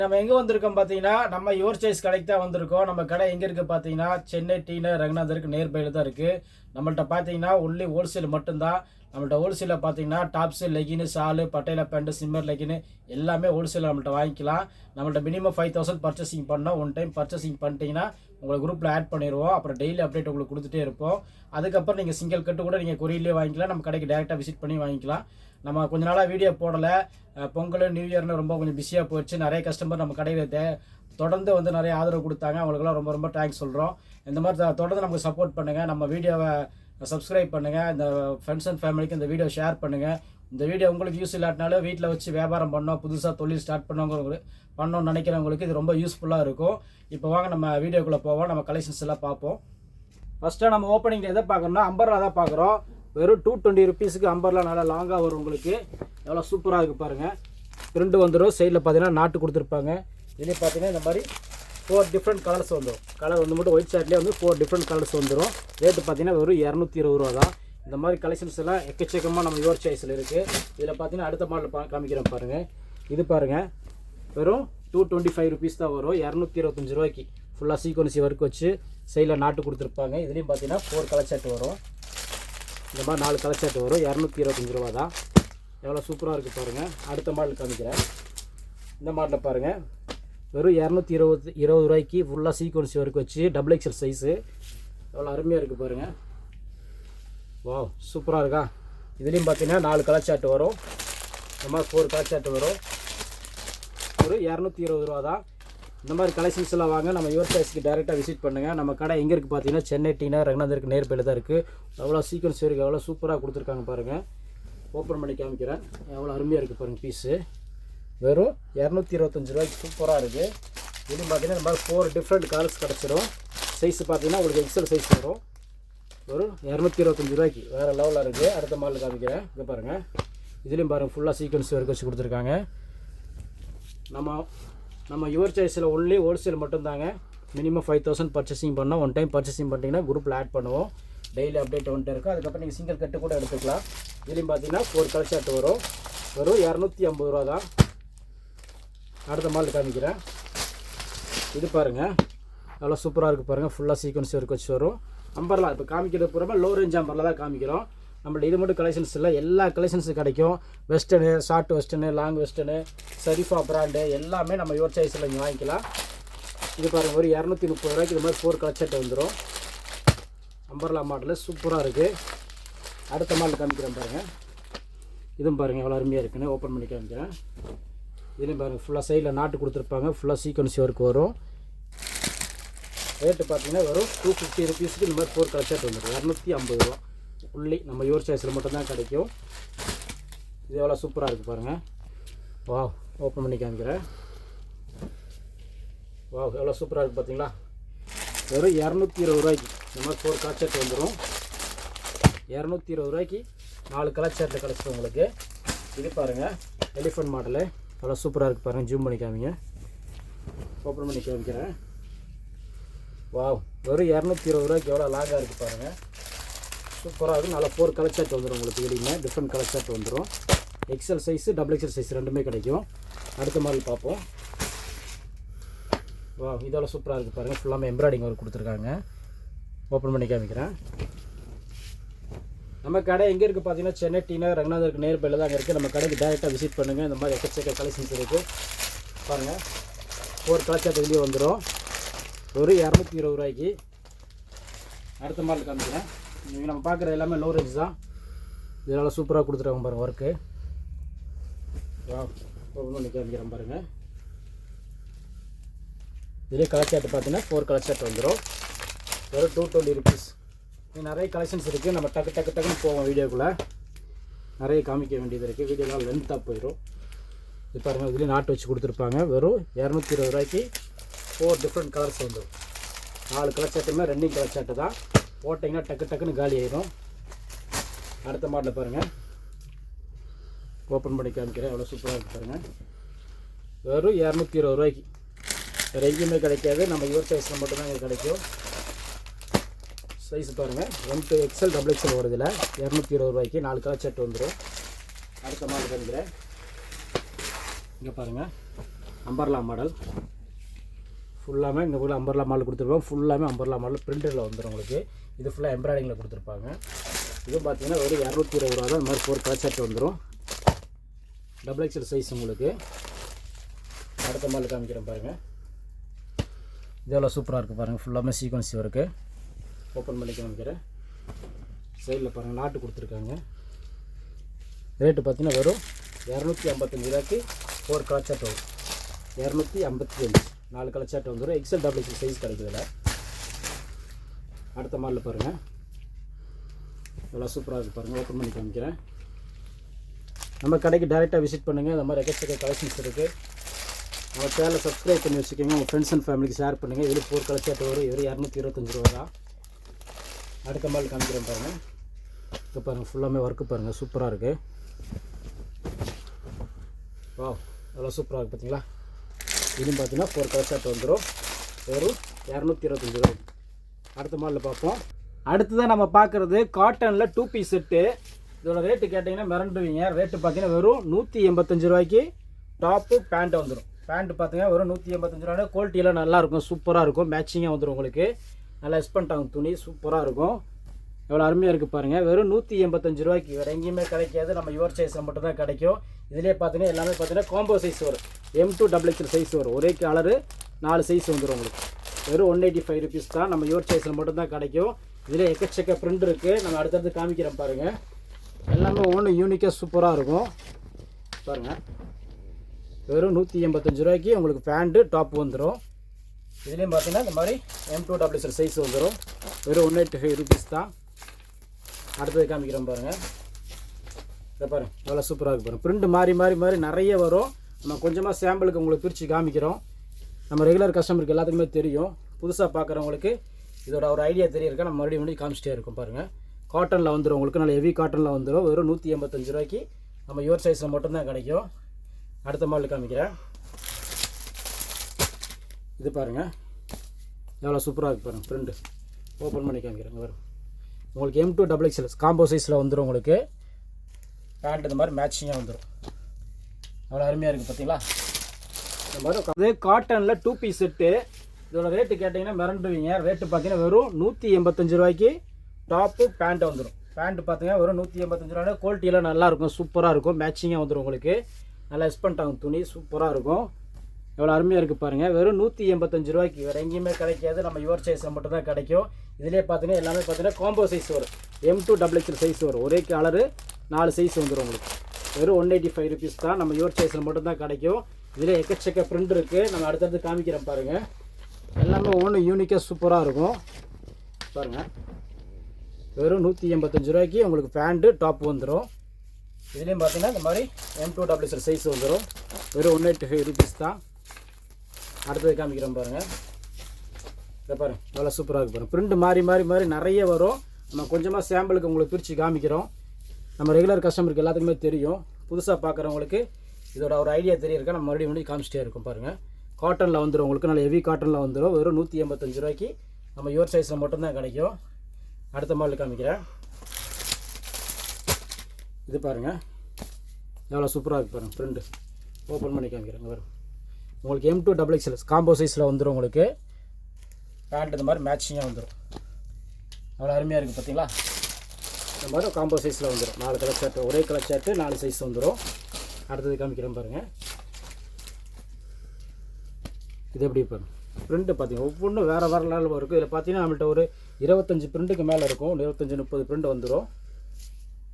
நம்ம எங்கே வந்திருக்கோம் பார்த்தீங்கன்னா, நம்ம யுவர் சாய்ஸ் கடைக்கு தான் வந்திருக்கோம். நம்ம கடை எங்கே இருக்குது பார்த்தீங்கன்னா, சென்னை டி நகர் ரங்கநாதருக்கு நியர்பையில் தான் இருக்குது. நம்மள்ட்ட பார்த்தீங்கன்னா ஒன்லி ஹோல்சேல் மட்டும்தான். நம்மள்ட்ட ஹோல்சேலில் பார்த்தீங்கன்னா டாப்ஸு, லெகின்னு, ஷாலு, பட்டையில பேண்ட்டு, சிம்மர் லெகின்னு எல்லாமே ஹோல்சேலில் நம்மள்ட்ட வாங்கிக்கலாம். நம்மள்ட்ட மினிமம் 5000 பர்ச்சேசிங் பண்ணோம். ஒன் டைம் பர்ச்சேசிங் பண்ணிட்டீங்கன்னா உங்களை குரூப்பில் ஆட் பண்ணிடுவோம். அப்புறம் டெய்லி அப்டேட் உங்களுக்கு கொடுத்துட்டே இருப்போம். அதுக்கப்புறம் நீங்கள் சிங்கிள் கட்டு கூட நீங்கள் கொரியர்லேயே வாங்கிக்கலாம். நம்ம கடைக்கு டேரெக்டாக விசிட் பண்ணி வாங்கிக்கலாம். நம்ம கொஞ்ச நாளாக வீடியோ போடலை. பொங்கல் நியூ இயர்னு ரொம்ப கொஞ்சம் பிஸியாக போயிடுச்சு. நிறைய கஸ்டமர் நம்ம கடையில் தொடர்ந்து வந்து நிறைய ஆதரவு கொடுத்தாங்க. அவங்களுக்குலாம் ரொம்ப ரொம்ப தேங்க்ஸ் சொல்கிறோம். இந்த மாதிரி தொடர்ந்து நமக்கு சப்போர்ட் பண்ணுங்கள். நம்ம வீடியோவை சப்ஸ்கிரைப் பண்ணுங்கள். இந்த ஃப்ரெண்ட்ஸ் அண்ட் ஃபேமிலிக்கு இந்த வீடியோ ஷேர் பண்ணுங்கள். இந்த வீடியோ உங்களுக்கு யூஸ் இல்லாட்டினாலும் வீட்டில் வச்சு வியாபாரம் பண்ணோம், புதுசாக தொழில் ஸ்டார்ட் பண்ணணும்னு நினைக்கிறவங்களுக்கு இது ரொம்ப யூஸ்ஃபுல்லாக இருக்கும். இப்போ வாங்க நம்ம வீடியோக்குள்ளே போவோம். நம்ம கலெக்ஷன்ஸ் எல்லாம் பார்ப்போம். ஃபஸ்ட்டாக நம்ம ஓப்பனிங் எதை பார்க்கணும்னா அம்பர்லா தான் பார்க்குறோம். வெறும் 220 ருபீஸுக்கு அம்பர்லா நல்லா லாங்காக வரும். உங்களுக்கு எவ்வளோ சூப்பராக இருக்குது பாருங்கள். பிரிண்ட் வந்துடும். சைடில் பார்த்தீங்கன்னா நாட்டு கொடுத்துருப்பாங்க. இதுலேயே பார்த்தீங்கன்னா இந்த மாதிரி 4 டிஃப்ரெண்ட் கலர்ஸ் வந்துடும். கலர் வந்து மட்டும் ஒயிட் ஷர்ட்லேயே வந்து 4 டிஃப்ரெண்ட் கலர்ஸ் வந்துடும். ரேட்டு பார்த்தீங்கன்னா வெறும் 220 ரூபா தான். இந்த மாதிரி கலெக்ஷன்ஸ் எல்லாம் எக்கச்சக்கமாக நம்ம யுவர் சாய்ஸில் இருக்குது. இதில் பார்த்தீங்கன்னா அடுத்த மாடல் காமிக்கிறேன் பாருங்கள். இது பாருங்கள், வெறும் 225 ருபீஸ் தான் வரும். 225 ரூபாய்க்கு ஃபுல்லாக சீக்வன்சி ஒர்க் வச்சு சைடில் நாட்டு கொடுத்துருப்பாங்க. இதுலேயும் பார்த்தீங்கன்னா 4 கலர் ஷர்ட் வரும். இந்த மாதிரி 4 கலர் ஷர்ட் வரும். 225 ரூபா தான். எவ்வளோ சூப்பராக இருக்குது பாருங்கள். அடுத்த மாடல் காமிக்கிறேன். இந்த மாடலில் பாருங்கள், வெறும் 220 ரூபாய்க்கு ஃபுல்லாக சீக்வன்சி ஒர்க் வச்சு டபுள் எக்ஸல் சைஸு. எவ்வளோ அருமையாக இருக்குது பாருங்கள். வாவ், சூப்பராக இருக்கா. இதுலேயும் பார்த்தீங்கன்னா 4 கலர் ஷர்ட் வரும். இந்த மாதிரி 4 கலர் ஷர்ட் வரும். ஒரு 220 ரூபா தான். இந்த மாதிரி கலெக்ஷன்ஸ் எல்லாம் வாங்க. நம்ம யுவர் சாய்ஸ்க்கு டேரெக்டாக விசிட் பண்ணுங்கள். நம்ம கடை எங்கே இருக்குது பார்த்தீங்கன்னா சென்னை டி நகர் ரங்கநாதருக்கு நேர்பையில் தான் இருக்குது. எவ்வளோ சீக்வன்ஸ் இருக்குது, எவ்வளோ சூப்பராக கொடுத்துருக்காங்க பாருங்கள். ஓப்பன் பண்ணி காமிக்கிறேன். எவ்வளோ அருமையாக இருக்குது பாருங்கள். பீஸு வெறும் 225 ரூபாய்க்கு சூப்பராக இருக்குது. இதுலேயும் பார்த்தீங்கன்னா இந்த மாதிரி 4 டிஃப்ரெண்ட் கலர்ஸ் கிடச்சிரும். சைஸ் பார்த்தீங்கன்னா உங்களுக்கு எக்ஸல் சைஸ் வரும். ஒரு 225 ரூபாய்க்கு வேறு லெவலில் இருக்குது. அடுத்த மாடல் காமிக்கிறேன். இங்கே பாருங்கள். இதுலேயும் பாருங்கள் ஃபுல்லாக சீக்வன்ஸ் ஒர்க் வச்சு கொடுத்துருக்காங்க. நம்ம யுவர் சாய்ஸில் ஒன்லி ஹோல்சேல் மட்டும்தாங்க. மினிமம் 5000 பர்ச்சேசிங் பண்ணோம். ஒன் டைம் பர்ச்சேசிங் பண்ணிட்டீங்கன்னா குரூப்பில் ஆட் பண்ணுவோம். டெய்லி அப்டேட் வந்துட்டு இருக்கும். அதுக்கப்புறம் நீங்கள் சிங்கிள் கட்டு கூட எடுத்துக்கலாம். இதுலேயும் பார்த்தீங்கன்னா 4 கலர் ஷர்ட் வரும். வெறும் 250 ரூபா தான். அடுத்த மாடல் காமிக்கிறேன். இது பாருங்கள், எவ்வளோ சூப்பராக இருக்குது பாருங்கள். ஃபுல்லாக சீக்வன்ஸ் ஒர்க் வச்சு வரும். அம்பர்லா இப்போ காமிக்கிறது பூரா லோ ரேஞ்ச் அம்பர்லா தான் காமிக்கிறோம். நம்மள்ட்ட இது மட்டும் கலெக்ஷன்ஸ் இல்லை, எல்லா கலெக்ஷன்ஸும் கிடைக்கும். Western, short western, long western, சரிஃபா பிராண்டு எல்லாமே நம்ம யுவர் சாய்ஸில் இங்கே வாங்கிக்கலாம். இது பாருங்கள், ஒரு 230 ரூபாய்க்கு இது மாதிரி 4 கலர் ஷர்ட் வந்துடும். அம்பர்லா மாடலு சூப்பராக இருக்குது. அடுத்த மாடல் காமிக்கிறேன் பாருங்கள். இதுவும் பாருங்கள் எவ்வளோ அருமையாக இருக்குன்னு ஓப்பன் பண்ணி காமிக்கிறேன். இதுலேயும் பாருங்கள் ஃபுல்லாக சைடில் நாட்டு கொடுத்துருப்பாங்க. ஃபுல்லாக சீக்வன்சி ஒர்க் வரும். ரேட்டு பார்த்தீங்கன்னா வெறும் 250 ருபீஸுக்கு இந்த மாதிரி 4 கலர் ஷர்ட் வந்துடும். 250 ரூபா உள்ளி நம்ம யுவர் சாய்ஸில் மட்டும்தான் கிடைக்கும். இது எவ்வளோ சூப்பராக இருக்குது பாருங்கள். வா, ஓப்பன் பண்ணி காமிக்கிறேன். வா, எவ்வளோ சூப்பராக இருக்குது பார்த்தீங்களா. வெறும் 220 ரூபாய்க்கு இந்த மாதிரி 4 கலர் ஷர்ட் வந்துடும். 220 ரூபாய்க்கு 4 கலர் ஷர்ட்டில் கிடச்சிடும் உங்களுக்கு. இது பாருங்கள், எலிஃபண்ட் மாடலு எவ்வளோ சூப்பராக இருக்குது பாருங்கள். ஜூம் பண்ணி காமிங்க. ஓப்பன் பண்ணி காமிக்கிறேன். வா, வெறும் 220 ரூபாய்க்கு எவ்வளோ லாங்காக இருக்குது பாருங்கள். சூப்பராக இருக்கும். நல்லா 4 கலர் ஷர்ட் வந்துடும் உங்களுக்கு. வெளியுமே டிஃப்ரெண்ட் கலர் ஷர்ட் வந்துடும். XL size, double XL size ரெண்டுமே கிடைக்கும். அடுத்த மாடல் பார்ப்போம். வா, இதோட சூப்பராக இருக்குது பாருங்கள். ஃபுல்லாமே எம்ப்ராய்டிங் ஒர்க் கொடுத்துருக்காங்க. ஓப்பன் பண்ணி காமிக்கிறேன். நம்ம கடை எங்கே இருக்குது பார்த்தீங்கன்னா சென்னை டி நகர் ரங்கநாதருக்கு நேர்பையில் தான் அங்கே இருக்குது. நம்ம கடைக்கு டேரெக்டாக விசிட் பண்ணுங்கள். இந்த மாதிரி எக்கச்சக்க கலெக்ஷன்ஸ் இருக்குது பாருங்கள். 4 கலர் ஷர்ட் வெளியே வந்துடும். ஒரு 220 ரூபாய்க்கு. அடுத்த மாடல் காமிக்கிறேன். நீங்கள் நம்ம பார்க்குறது எல்லாமே லோ ரேஞ்ச் தான். இதனால் சூப்பராக கொடுத்துருவாங்க பாருங்கள் ஒர்க்கு. ஓப்பன் பண்ணி காமிக்கிறேன் பாருங்கள். இதே கலர் ஷர்ட் பார்த்தீங்கன்னா 4 கலர் ஷர்ட் வந்துடும். வெறும் 220 ருபீஸ். இது நிறைய கலெக்ஷன்ஸ் இருக்குது. நம்ம டக்குன்னு போவோம். வீடியோக்குள்ளே நிறைய காமிக்க வேண்டியது இருக்குது. வீடியோலாம் லென்த்தாக போயிடும். இது பாருங்கள், இதுலேயும் நாட்டு வச்சு கொடுத்துருப்பாங்க. வெறும் 220 ரூபாய்க்கு 4 டிஃப்ரெண்ட் கலர்ஸ் வந்துடும். 4 கலர் ஷர்ட்டுமே ரன்னிங் கலர் ஷர்ட்டு தான். போட்டிங்கன்னா டக்குன்னு காலி ஆயிடும். அடுத்த மாடலில் பாருங்கள். ஓப்பன் பண்ணி காமிக்கிறேன். எவ்வளோ சூப்பராக இருக்குது பாருங்கள். வெறும் 220 ரூபாய்க்கு வேறு எங்கேயுமே கிடைக்காது. நம்ம யுவர் சாய்ஸில் மட்டும்தான் இங்கே கிடைக்கும். சைஸ் பாருங்கள், 1 to XL, டபுள் எக்ஸல் வருதில்ல. 220 ரூபாய்க்கு 4 கலர் ஷர்ட் வந்துடும். அடுத்த மாடல் காமிக்கிறேன். இங்கே பாருங்கள், அம்பர்லா மாடல் ஃபுல்லாமே இந்த ஊரில் அம்பர்லா மாடல் கொடுத்துருப்போம். ஃபுல்லாமே அம்பர்லா மாடல் பிரிண்டரில் வந்துடும் உங்களுக்கு. இது ஃபுல்லாக எம்ப்ராய்டிங்கில் கொடுத்துருப்பாங்க. இது பார்த்தீங்கன்னா ஒரு 220 ரூபா தான். இந்த மாதிரி 4 கலர் ஷர்ட் வந்துடும். டபுள் எக்ஸல் சைஸ் உங்களுக்கு. அடுத்த மாடல் காமிக்கிறேன் பாருங்கள். இது எவ்வளோ சூப்பராக இருக்குது பாருங்கள். ஃபுல்லாமே சீக்வன்ஸ் இருக்குது. ஓப்பன் பண்ணி காமிக்கிறேன். சைடில் பாருங்கள் நாட்டு கொடுத்துருக்காங்க. ரேட்டு பார்த்தீங்கன்னா வெறும் 255 ரூபாய்க்கு 4 கலர் ஷர்ட் வரும். 255 4 கலர் ஷர்ட் வந்துடும். எக்ஸல் டபுள் எக்ஸல் சைஸ் கிடைக்குதுல. அடுத்த மாடலில் பாருங்கள். எவ்வளோ சூப்பராக இருக்குது பாருங்கள். ஓப்பன் பண்ணி காமிக்கிறேன். நம்ம கடைக்கு டைரெக்டாக விசிட் பண்ணுங்கள். இந்த மாதிரி எக்கச்சக்க கலெக்ஷன்ஸ் இருக்குது. நம்ம சேனலை சப்ஸ்கிரைப் பண்ணி வச்சுக்கோங்க. உங்கள் ஃப்ரெண்ட்ஸ் அண்ட் ஃபேமிலிக்கு ஷேர் பண்ணுங்கள். இதில் 4 கலர் ஷர்ட் வரும். இது 225 ரூபா தான். அடுத்த மாடல் காமிக்கிறேன் பாருங்கள். இப்போ பாருங்கள் ஃபுல்லாமே ஒர்க்கு பாருங்கள். சூப்பராக இருக்குது. வா எவ்வளோ சூப்பராக இருக்குது பார்த்தீங்களா. இதுவும் பார்த்தீங்கன்னா 4 கலர் ஷர்ட் வந்துடும். வெறும் 225 ரூபா. அடுத்த மாடலில் பார்ப்போம். அடுத்ததான் நம்ம பார்க்குறது காட்டனில் 2 பீஸ் செட்டு. இதோட ரேட்டு கேட்டிங்கன்னா மிரண்டுவீங்க. ரேட்டு பார்த்தீங்கன்னா வெறும் 185 ரூபாய்க்கு டாப்பு பேண்ட் வந்துடும். பேண்ட் பார்த்தீங்கன்னா வெறும் 185 ரூபாய். குவாலிட்டியெல்லாம் நல்லாயிருக்கும். சூப்பராக இருக்கும். மேட்சிங்காக வந்துடும் உங்களுக்கு. நல்லா எக்ஸ்பெண்ட் ஆகும் துணி. சூப்பராக இருக்கும். எவ்வளோ அருமையாக இருக்குது பாருங்கள். வெறும் 185 ரூபாய்க்கு வேறு எங்கேயுமே கிடைக்காது. நம்ம யுவர் சைஸில் மட்டும்தான் கிடைக்கும். இதிலே பார்த்தீங்கன்னா எல்லாமே பார்த்தீங்கன்னா காம்போ சைஸ் வரும். M2 XXL சைஸ் வரும். ஒரே கலரு 4 சைஸ் வந்துடும் உங்களுக்கு. வெறும் 185 ருபீஸ் தான். நம்ம யுவர் சைஸில் மட்டும்தான் கிடைக்கும். இதில் எக்கச்சக்க பிரிண்ட் இருக்குது. நம்ம அடுத்தடுத்து காமிக்கிறோம் பாருங்கள். எல்லாமே ஒவ்வொன்றும் யூனிக்காக சூப்பராக இருக்கும் பாருங்கள். வெறும் 185 ரூபாய்க்கு உங்களுக்கு பேண்ட்டு டாப் வந்துடும். இதுலேயும் பார்த்தீங்கன்னா இந்த மாதிரி M2 XXL சைஸ் வந்துடும். வெறும் 185 ருபீஸ் தான். அடுத்தது காமிக்கிறோம் பாருங்கள். இதை பாருங்கள் எவ்வளோ சூப்பராக இருக்குது பாருங்கள். பிரிண்ட் மாறி மாறி மாறி நிறைய வரும். நம்ம கொஞ்சமாக சாம்பிளுக்கு உங்களுக்கு பிரித்து காமிக்கிறோம். நம்ம ரெகுலர் கஸ்டமருக்கு எல்லாத்துக்குமே தெரியும். புதுசாக பார்க்குறவங்களுக்கு இதோட ஒரு ஐடியா தெரியிருக்கா. நம்ம மறுபடியும் காமிச்சிட்டே இருக்கும் பாருங்கள். காட்டனில் வந்துடும் உங்களுக்கு. நல்ல ஹெவி காட்டனில் வந்துடும். வெறும் 185 ரூபாய்க்கு நம்ம யுவர் சைஸில் மட்டும்தான் கிடைக்கும். அடுத்த மாடல் காமிக்கிறேன். இது பாருங்கள் எவ்வளோ சூப்பராக இருக்குது பாருங்கள். பிரிண்ட்டு ஓப்பன் பண்ணி காமிக்கிறேங்க. வரும் உங்களுக்கு M2 XXL காம்போ சைஸில் வந்துடும் உங்களுக்கு. பேண்ட் இந்த மாதிரி மேட்சிங்காக வந்துடும். அவ்வளோ அருமையாக இருக்குது பார்த்தீங்களா. இந்த மாதிரி அதே காட்டனில் 2 பீஸ் செட்டு. இதோட ரேட்டு கேட்டிங்கன்னா மிரண்டுவீங்க. ரேட்டு பார்த்தீங்கன்னா வெறும் 185 ரூபாய்க்கு டாப்பு பேண்ட் வந்துடும். பேண்ட்டு பார்த்தீங்கன்னா வெறும் 185 ரூபாய். குவாலிட்டியெல்லாம் நல்லாயிருக்கும். சூப்பராக இருக்கும். மேட்சிங்காக வந்துடும் உங்களுக்கு. நல்லா எக்ஸ்பெண்ட் ஆகும் துணி. சூப்பராக இருக்கும். எவ்வளோ அருமையாக இருக்குது பாருங்கள். வெறும் 185 ரூபாய்க்கு வேறு எங்கேயுமே கிடைக்காது. நம்ம யுவர் சைஸில் மட்டும்தான் கிடைக்கும். இதிலே பார்த்தீங்கன்னா எல்லாமே பார்த்தீங்கன்னா காம்போ சைஸ் வரும். M2 XXL சைஸ் வரும். ஒரே கலரு 4 சைஸ் வந்துடும் உங்களுக்கு. வெறும் 185 ருபீஸ் தான். நம்ம யுவர் சைஸில் மட்டும்தான் கிடைக்கும். இதில் எக்கச்சக்க பிரிண்ட் இருக்குது. நம்ம அடுத்தடுத்து காமிக்கிறோம் பாருங்கள். எல்லாமே ஒவ்வொன்றும் யூனிக்காக சூப்பராக இருக்கும் பாருங்கள். வெறும் 185 ரூபாய்க்கு உங்களுக்கு பேண்ட்டு டாப் வந்துடும். இதுலேயும் பார்த்தீங்கன்னா இந்த மாதிரி M2 XXL சைஸ் வந்துடும். வெறும் 185 ருபீஸ் தான். அடுத்தது காமிக்கிறோம் பாருங்கள். இதை பாருங்கள் எவ்வளோ சூப்பராக இருக்குது பாருங்கள். பிரிண்ட் மாறி மாறி மாறி நிறைய வரும். நம்ம கொஞ்சமாக சாம்பிளுக்கு உங்களுக்கு பிரித்து காமிக்கிறோம். நம்ம ரெகுலர் கஸ்டமருக்கு எல்லாத்துக்குமே தெரியும். புதுசாக பார்க்குறவங்களுக்கு இதோட ஒரு ஐடியா தெரியிருக்கா. நம்ம மறுபடியும் காமிச்சிட்டே இருக்கும் பாருங்கள். காட்டனில் வந்துடும் உங்களுக்கு. நல்ல ஹெவி காட்டனில் வந்துடும். வெறும் 185 ரூபாய்க்கு நம்ம யுவர் சைஸில் மட்டும்தான் கிடைக்கும். அடுத்த மாடல் காமிக்கிறேன். இது பாருங்கள் எவ்வளோ சூப்பராக இருக்குது பாருங்கள். பிரிண்ட்டு ஓப்பன் பண்ணி காமிக்கிறேங்க. வரும் உங்களுக்கு M2 XXL காம்போ சைஸில் வந்துடும் உங்களுக்கு. பேண்ட் இந்த மாதிரி மேட்சிங்காக வந்துடும். அவ்வளோ அருமையாக இருக்குது பார்த்தீங்களா. இந்த மாதிரி காம்போ சைஸில் வந்துடும். 4 கலர் ஷர்ட். ஒரே கலர் ஷர்ட்டு 4 சைஸ் வந்துடும். அடுத்தது காமிக்கிறேன் பாருங்கள். இது எப்படி பாருங்கள். பிரிண்ட்டு பார்த்தீங்கன்னா ஒவ்வொன்றும் வேறு வேறு லெவலில் இருக்கும். இதில் பார்த்தீங்கன்னா நம்மள்ட்ட ஒரு 25 பிரிண்ட்டுக்கு மேலே இருக்கும். 25-30 பிரிண்ட் வந்துடும்.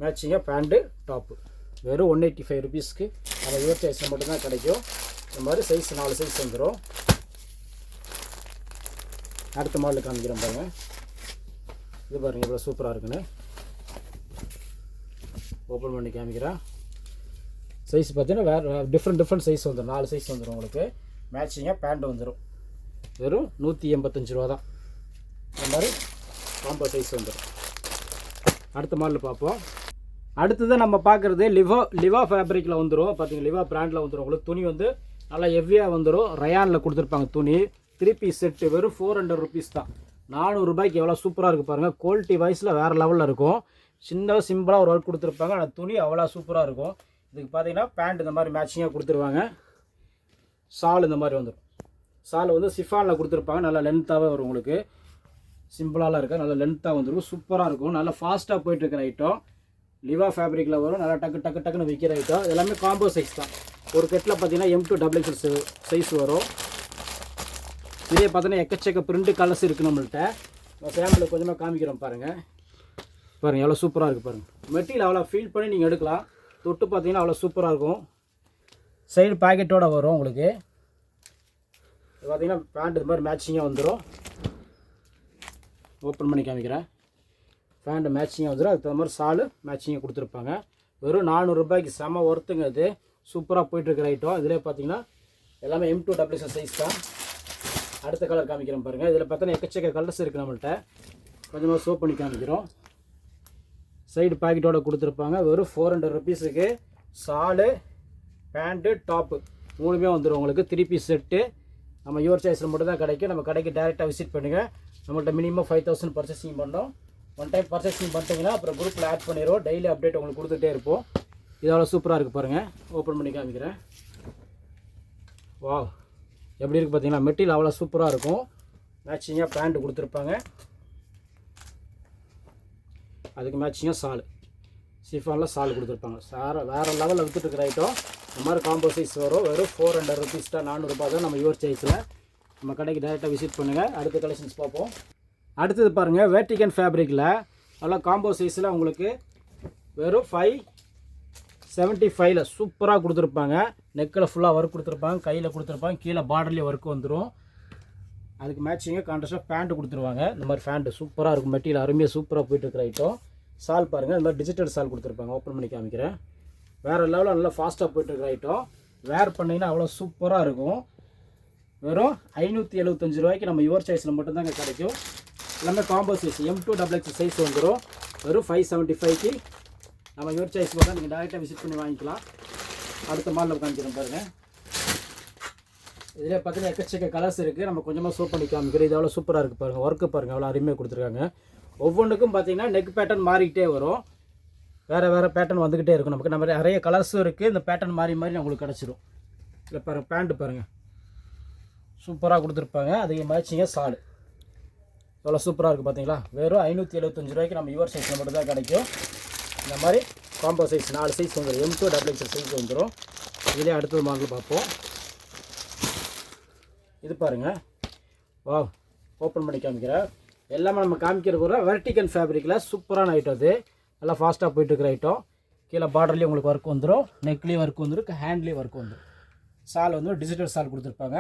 மேட்சிங்காக பேண்ட்டு டாப்பு. வெறும் 185 ருபீஸ்க்கு நம்ம யுவர் சைஸில் மட்டும்தான் கிடைக்கும். இந்த மாதிரி சைஸ் 4 சைஸ் வந்துடும். அடுத்த மாடல் காமிக்கிறேன் பாருங்கள். இது பாருங்கள் இவ்வளோ சூப்பராக இருக்குன்னு. ஓப்பன் பண்ணி காமிக்கிறேன். சைஸ் பார்த்தீங்கன்னா வேறு டிஃப்ரெண்ட் சைஸ் வந்துடும். 4 சைஸ் வந்துடும் உங்களுக்கு. மேட்சிங்காக பேண்ட் வந்துடும். வெறும் 185 ரூபா தான். இந்த மாதிரி காம்போ சைஸ் வந்துடும். அடுத்த மாடல் பார்ப்போம். அடுத்தது நம்ம பார்க்குறது லிவா ஃபேப்ரிக்கில் வந்துடும். பார்த்தீங்கன்னா லிவா பிராண்டில் வந்துடும் உங்களுக்கு. துணி வந்து நல்லா ஹெவியாக வந்துடும். ரயானில் கொடுத்துருப்பாங்க துணி. 3 பீஸ் செட்டு. வெறும் 400 ருபீஸ் தான். 400 ரூபாய்க்கு எவ்வளோ சூப்பராக இருக்குது பாருங்கள். குவாலிட்டி வைஸில் வேறு லெவலில் இருக்கும். சின்ன சிம்பிளாக ஒரு ஒர்க் கொடுத்துருப்பாங்க. ஆனால் துணி அவ்வளோ சூப்பராக இருக்கும். இதுக்கு பார்த்தீங்கன்னா பேண்ட் இந்த மாதிரி மேட்சிங்காக கொடுத்துருவாங்க. ஷால் இந்த மாதிரி வந்துடும். ஷால் வந்து சிஃபானில் கொடுத்துருப்பாங்க, நல்லா லென்த்தாகவே வரும் உங்களுக்கு. சிம்பிளாலாம் இருக்கா, நல்லா லென்த்தாக வந்துடும், சூப்பராக இருக்கும். நல்லா ஃபாஸ்ட்டாக போயிட்டுருக்கிற ஐட்டம். லிவா ஃபேப்ரிக்கில் வரும், நல்லா டக்குன்னு விற்கிற ஐட்டம். எல்லாமே காம்போ சைஸ் தான். ஒரு கெட்டில் பார்த்தீங்கன்னா M2 XXL சைஸ் வரும். இதே பார்த்தீங்கன்னா எக்கச்சக்க பிரிண்ட் கலர்ஸ் இருக்குது நம்மள்கிட்ட. சாம்பிளுக்கு கொஞ்சமாக காமிக்கிறோம் பாருங்கள். எவ்வளோ சூப்பராக இருக்குது பாருங்கள். மெட்டீரியல் அவ்வளோ ஃபீல் பண்ணி நீங்கள் எடுக்கலாம். தொட்டு பார்த்தீங்கன்னா அவ்வளோ சூப்பராக இருக்கும். சைடு பாக்கெட்டோடு வரும் உங்களுக்கு. பார்த்தீங்கன்னா பேண்ட் இது மாதிரி மேட்சிங்காக வந்துடும். ஓப்பன் பண்ணி காமிக்கிறேன். பேண்ட் மேட்சிங்காக வந்துடும். அதுக்கு தகுந்த மாதிரி ஷாலு மேட்சிங்காக கொடுத்துருப்பாங்க. வெறும் 400 ரூபாய்க்கு செம ஒர்த்துங்க. இது சூப்பராக போயிட்டுருக்கிற ஐட்டம். இதில் பார்த்தீங்கன்னா எல்லாமே M2 XXL சைஸ் தான். அடுத்த கலர் காமிக்கிறோம் பாருங்கள். இதில் பார்த்தீங்கன்னா எக்கச்சக்க கலர்ஸ் இருக்குது நம்மள்கிட்ட. கொஞ்சமாக சோப் பண்ணி காமிக்கிறோம். சைடு பாக்கெட்டோடு கொடுத்துருப்பாங்க. வெறும் 400 ருபீஸுக்கு ஷாலு பேண்ட்டு டாப்பு 3மே வந்துடும் உங்களுக்கு. 3 பீஸ் செட்டு. நம்ம யுவர் சாய்ஸில் மட்டும் தான் கிடைக்கும். நம்ம கடைக்கு டேரெக்டாக விசிட் பண்ணுங்கள். நம்மள்கிட்ட மினிமம் 5000 பர்ச்சேசிங் பண்ணோம். ஒன் டைம் பர்ச்சேசிங் பண்ணிட்டீங்கன்னா அப்புறம் குரூப்பில் ஆட் பண்ணிடுவோம். டெய்லி அப்டேட் உங்களுக்கு கொடுத்துட்டே இருப்போம். இது அவ்வளோ சூப்பராக இருக்குது பாருங்கள். ஓப்பன் பண்ணி காமிக்கிறேன். வா எப்படி இருக்குது பார்த்தீங்கன்னா, மெட்டீரியல் அவ்வளோ சூப்பராக இருக்கும். மேட்சிங்காக பேண்ட் கொடுத்துருப்பாங்க. அதுக்கு மேட்சிங்காக ஷாலு சிஃபானில் ஷால் கொடுத்துருப்பாங்க. வேறு லெவலில் விற்றுட்டுருக்கிற ஐட்டம். இந்த மாதிரி காம்போ சைஸ் வரும். வெறும் 400 ருபீஸ் தான், 400 ரூபா தான். நம்ம யுவர் சாய்ஸில் நம்ம கடைக்கு டேரெக்டாக விசிட் பண்ணுங்கள். அடுத்த கலெக்ஷன்ஸ் பார்ப்போம். அடுத்தது பாருங்கள், வேட்டிகன் ஃபேப்ரிக்கில் நல்லா காம்போ சைஸில் உங்களுக்கு வெறும் 575ல் சூப்பராக கொடுத்துருப்பாங்க. நெக்கில் ஃபுல்லாக ஒர்க் கொடுத்துருப்பாங்க, கையில் கொடுத்துருப்பாங்க, கீழே பார்டர்லேயே ஒர்க் வந்துடும். அதுக்கு மேட்சிங்காக கான்ட்ராஸ்டாக பேண்ட்டு கொடுத்துருவாங்க. இந்த மாதிரி பேண்ட்டு சூப்பராக இருக்கும். மெட்டீரியல் அருமையாக சூப்பராக போயிட்டுருக்கிற ஐட்டம். ஷால் பாருங்கள், இந்த மாதிரி டிஜிட்டல் ஷால் கொடுத்துருப்பாங்க. ஓப்பன் பண்ணி காமிக்கிறேன். வேறு லெவலில் நல்லா ஃபாஸ்ட்டாக போயிட்டுருக்கிற ஐட்டம். வேர் பண்ணிங்கன்னா அவ்வளோ சூப்பராக இருக்கும். வெறும் 575 ரூபாய்க்கு நம்ம யுவர் சாய்ஸில் மட்டும்தாங்க கிடைக்கும். எல்லாமே combo size M2 XXL size வந்துடும். வெறும் 575க்கு நம்ம யுவர் சாய்ஸ் மட்டும் நீங்கள் டேரெக்டாக விசிட் பண்ணி வாங்கிக்கலாம். அடுத்த மாடலில் காமிக்கிறோம் பாருங்கள். இதில் பார்த்தீங்கன்னா எக்கச்சக்க கலர்ஸ் இருக்குது. நம்ம கொஞ்சமாக சோப் பண்ணி காமிக்கிறோம். இது எவ்வளோ சூப்பராக இருக்குது பாருங்கள். ஒர்க்கு பாருங்கள், அவ்வளோ அருமையாக கொடுத்துருக்காங்க. ஒவ்வொன்றுக்கும் பார்த்தீங்கன்னா நெக் பேட்டர்ன் மாறிக்கிட்டே வரும். வேறு பேட்டர்ன் வந்துக்கிட்டே இருக்கும். நமக்கு நம்ம நிறைய கலர்ஸும் இருக்குது. இந்த பேட்டர்ன் மாறி உங்களுக்கு கிடச்சிரும். இல்லை பாருங்கள், பேண்ட்டு பாருங்கள் சூப்பராக கொடுத்துருப்பாங்க. அதுக்கு மேட்சிங்காக ஷாலு எவ்வளோ சூப்பராக இருக்குது பார்த்தீங்களா. வெறும் 575 ரூபாய்க்கு நம்ம யுவர் சைஸில் மட்டும் தான் கிடைக்கும். இந்த மாதிரி காம்போ சைஸ் 4 சைஸ் வந்துடும். M2 XXL சைஸ் வந்துடும். இதிலே அடுத்தது மாடல் பார்ப்போம். இது பாருங்கள். வா ஓப்பன் பண்ணி காமிக்கிறேன். எல்லாமே நம்ம காமிக்கிற கூட வெர்டிகல் ஃபேப்ரிக்கில் சூப்பரான ஐட்டம். அது நல்லா ஃபாஸ்ட்டாக போயிட்டுருக்கிற ஐட்டம். கீழே பார்டர்லேயும் உங்களுக்கு ஒர்க் வந்துடும், நெக்லேயும் ஒர்க் வந்துடும், ஹேண்ட்லேயும் ஒர்க் வந்துடும். ஷால் வந்து டிஜிட்டல் ஷால் கொடுத்துருப்பாங்க.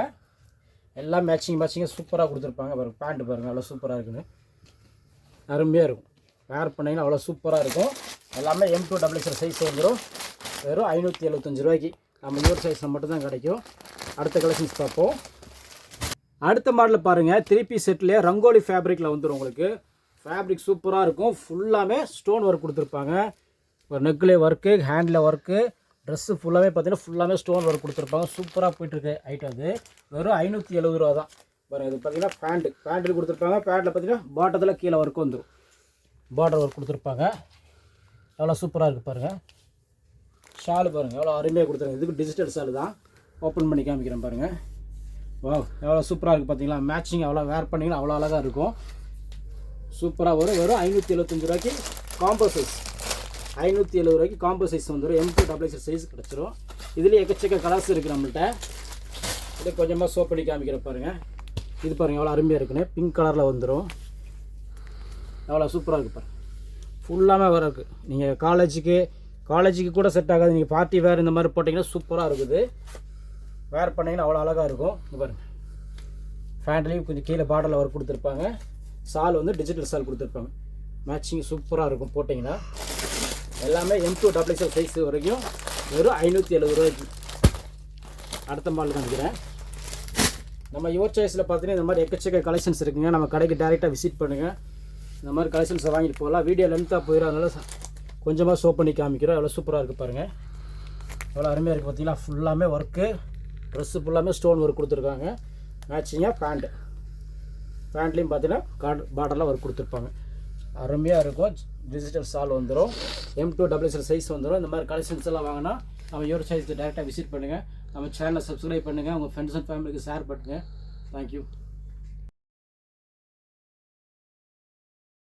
எல்லாம் மேட்சிங்காக சூப்பராக கொடுத்துருப்பாங்க. பாருங்கள் பேண்ட்டு பாருங்கள் அவ்வளோ சூப்பராக இருக்குன்னு. அருமையாக இருக்கும். வேர் பண்ணிங்கன்னா அவ்வளோ சூப்பராக இருக்கும். எல்லாமே M2 XXL சைஸ் வந்துடும். வெறும் 575 ரூபாய்க்கு நம்ம யுவர் சைஸில் மட்டும்தான் கிடைக்கும். அடுத்த கலெக்ஷன்ஸ் பார்ப்போம். அடுத்த மாடலில் பாருங்கள், 3 பீஸ் செட்லேயே ரங்கோலி ஃபேப்ரிக்கில் வந்துடும் உங்களுக்கு. ஃபேப்ரிக் சூப்பராக இருக்கும். ஃபுல்லாமே ஸ்டோன் ஒர்க் கொடுத்துருப்பாங்க. ஒரு நெக்லேயே ஒர்க்கு, ஹேண்டில் ஒர்க்கு, ட்ரெஸ்ஸு ஃபுல்லாகவே பார்த்தீங்கன்னா ஃபுல்லாமே ஸ்டோன் ஒர்க் கொடுத்துருப்பாங்க. சூப்பராக போய்ட்டுருக்கு ஐட்டம். அது வெறும் 570 ரூபா தான். பாருங்கள், இது பார்த்தீங்கன்னா பேண்ட்டு கொடுத்துருப்பாங்க. பேண்ட்டில் பார்த்தீங்கன்னா பாட்டத்தில் கீழே ஒர்க் வந்துடும். பார்டர் ஒர்க் கொடுத்துருப்பாங்க. எவ்வளோ சூப்பராக இருக்குது பாருங்கள். ஷாலு பாருங்கள் எவ்வளோ அருமையாக கொடுத்துருங்க. இதுக்கு டிஜிட்டல் ஷாலு தான். ஓப்பன் பண்ணி காமிக்கிறேன் பாருங்கள். வா எவ்வளோ சூப்பராக இருக்குது பார்த்தீங்களா. மேட்சிங் எவ்வளோ வேர் பண்ணிங்கன்னா அவ்வளோ அழகாக இருக்கும். சூப்பராக வரும். வெறும் 575 ரூபாய்க்கு காம்போ சைஸ். 570 ரூபாய்க்கு காம்போ சைஸ் வந்துடும். M2 XXL சைஸ் கிடச்சிரும். இதுலேயே எக்கச்சக்க கலர்ஸ் இருக்குது நம்மள்கிட்ட. இதே கொஞ்சமாக சோப் பண்ணி காமிக்கிற பாருங்கள். இது பாருங்கள் எவ்வளோ அருமையாக இருக்குன்னு. பிங்க் கலரில் வந்துடும். எவ்வளோ சூப்பராக இருக்குது பாருங்கள். ஃபுல்லாமே வர இருக்குது. நீங்கள் காலேஜுக்கு கூட செட் ஆகாது. நீங்கள் பார்ட்டி வேர் இந்த மாதிரி போட்டிங்கன்னா சூப்பராக இருக்குது. வேர் பண்ணிங்கன்னா அவ்வளோ அழகாக இருக்கும். இது பாருங்கள், ஃபேண்ட்லேயும் கொஞ்சம் கீழே பார்டரில் ஒர்க் கொடுத்துருப்பாங்க. ஷால் வந்து டிஜிட்டல் ஷால் கொடுத்துருப்பாங்க. மேட்சிங் சூப்பராக இருக்கும் போட்டிங்கன்னா. எல்லாமே M2 XXL சைஸ் வரைக்கும் வெறும் 570 ரூபாய்க்கு. அடுத்த மாடல் காமிக்கிறேன். நம்ம யுவர் சாய்ஸில் பார்த்தீங்கன்னா இந்த மாதிரி எக்கச்சக்க கலெக்ஷன்ஸ் இருக்குங்க. நம்ம கடைக்கு டேரெக்டாக விசிட் பண்ணுங்கள். இந்த மாதிரி கலெக்ஷன்ஸை வாங்கிட்டு போகலாம். வீடியோ லென்த்தாக போயிடும், அதனால கொஞ்சமாக ஷோ பண்ணி காமிக்கிறோம். எவ்வளோ சூப்பராக இருக்குது பாருங்கள். எவ்வளோ அருமையாக இருக்குது பார்த்தீங்கன்னா. ஃபுல்லாமே ஒர்க்கு, ட்ரெஸ்ஸு ஃபுல்லாமே ஸ்டோன் ஒர்க் கொடுத்துருக்காங்க. மேட்சிங்காக பேண்ட்லேயும் பார்த்தீங்கன்னா பார்டரில் ஒர்க் கொடுத்துருப்பாங்க. அருமையாக இருக்கும். டிஜிட்டல் ஷால் வந்துடும். M2 XXL சைஸ் வந்துடும். இந்த மாதிரி கலெக்ஷன்ஸ் எல்லாம் வாங்கினா நம்ம யுவர் சாய்ஸ்க்கு டேரெக்டாக விசிட் பண்ணுங்கள். நம்ம சேனலை சப்ஸ்கிரைப் பண்ணுங்கள், உங்கள் ஃப்ரெண்ட்ஸ் அண்ட் ஃபேமிலிக்கு ஷேர் பண்ணுங்கள். தேங்க்யூ.